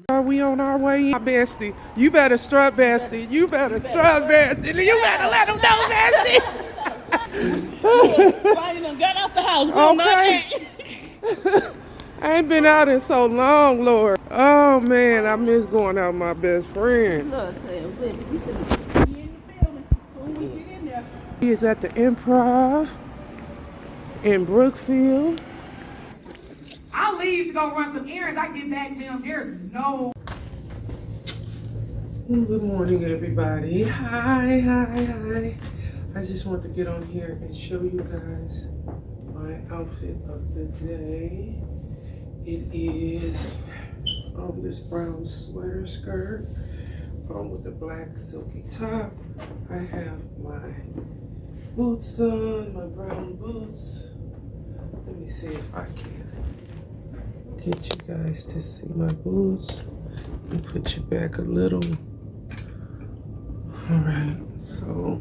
Are we on our way? Bestie, you better strut, bestie. You better strut, bestie. You better let them know, bestie. Finally done got out the house. Okay. I ain't been out in so long, Lord. Oh man, I miss going out with my best friend. He is at the Improv in Brookfield. I'll leave to go run some errands. I get back down. There's no. Good morning, everybody. Hi. I just want to get on here and show you guys my outfit of the day. It is this brown sweater skirt with the black silky top. I have my boots on, my brown boots. Let me see if I can get you guys to see my boots and put you back a little. All right, so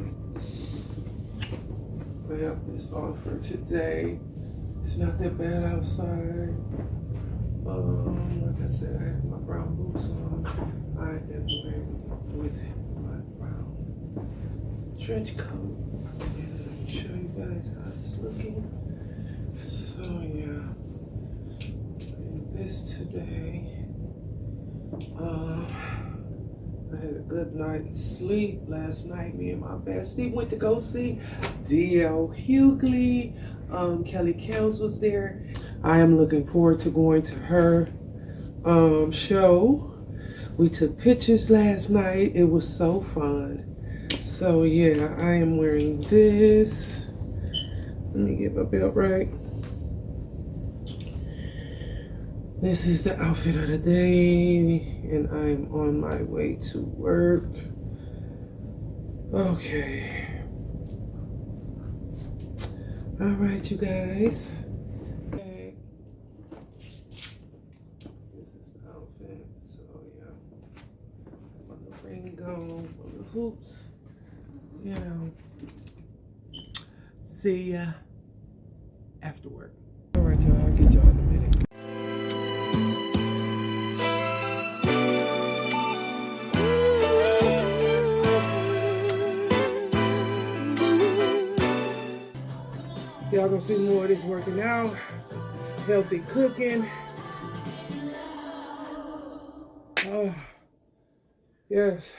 I have this offer today. It's not that bad outside. Like I said, I have my brown boots on. I am wearing with my brown trench coat. And let me show you guys how it's looking. So yeah, this today. I had a good night's sleep last night. Me and my bestie went to go see D.L. Hugley. Kelz was there. I am looking forward to going to her show. We took pictures last night. It was so fun. So yeah, I am wearing this. Let me get my belt right. This is the outfit of the day, and I am on my way to work. Okay. All right, you guys. Okay. This is the outfit. So yeah, put the ring on, put the hoops. You know. See ya after work. All right, y'all. I'll get y'all in a minute. Y'all gonna see more of this working out, healthy cooking. Yes.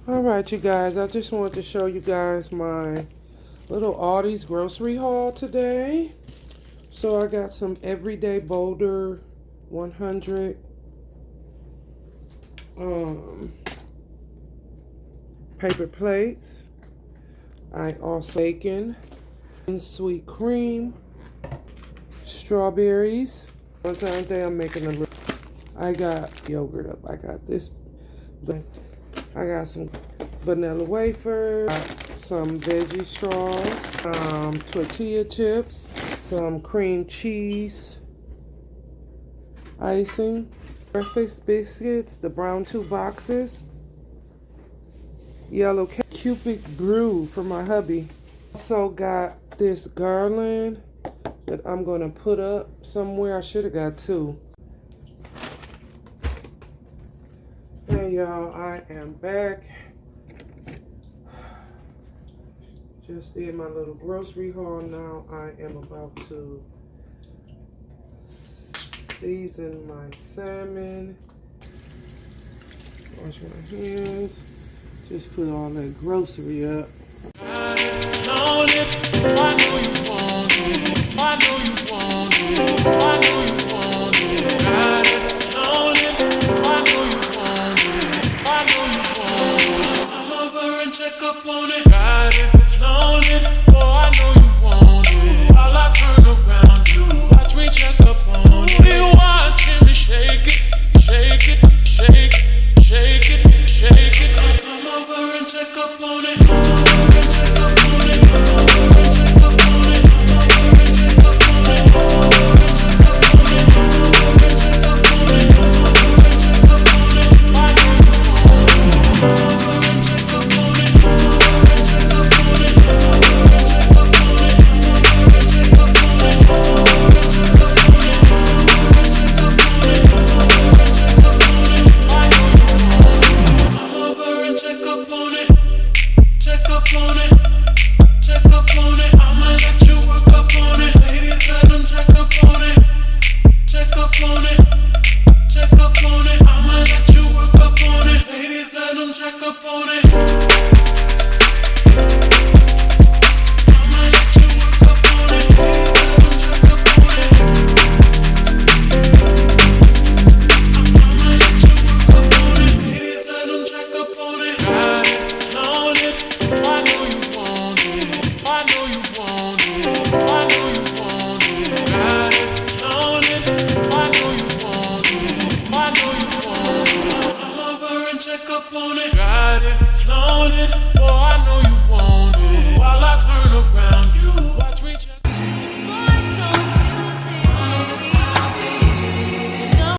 All right, you guys, I just wanted to show you guys my little Aldi's grocery haul today. So I got some Everyday Boulder 100 paper plates. I also bacon, sweet cream, strawberries. One time day I'm making a little. I got yogurt up. I got this. I got some vanilla wafers, some veggie straws, tortilla chips, some cream cheese icing, breakfast biscuits, the brown 2 boxes, yellow Cupid brew for my hubby. Also got this garland that I'm going to put up somewhere. I should have got two. Hey y'all, I am back. Just did my little grocery haul. Now I am about to season my salmon. Wash my hands. Just put all that grocery up. Check up on it, got it, flown it. Oh, I know you want it. While I turn around, you watch me check up on it. You watching me shake it, shake it, shake it, shake it, shake it. Come over and check up on it. Come over and check up on it. Come over and check up on it. Come over and check up on it. Come over and check up on it. Come over and check up on it. Come over and check up on it. I know you want it. Come over and check up on it. Check up on it.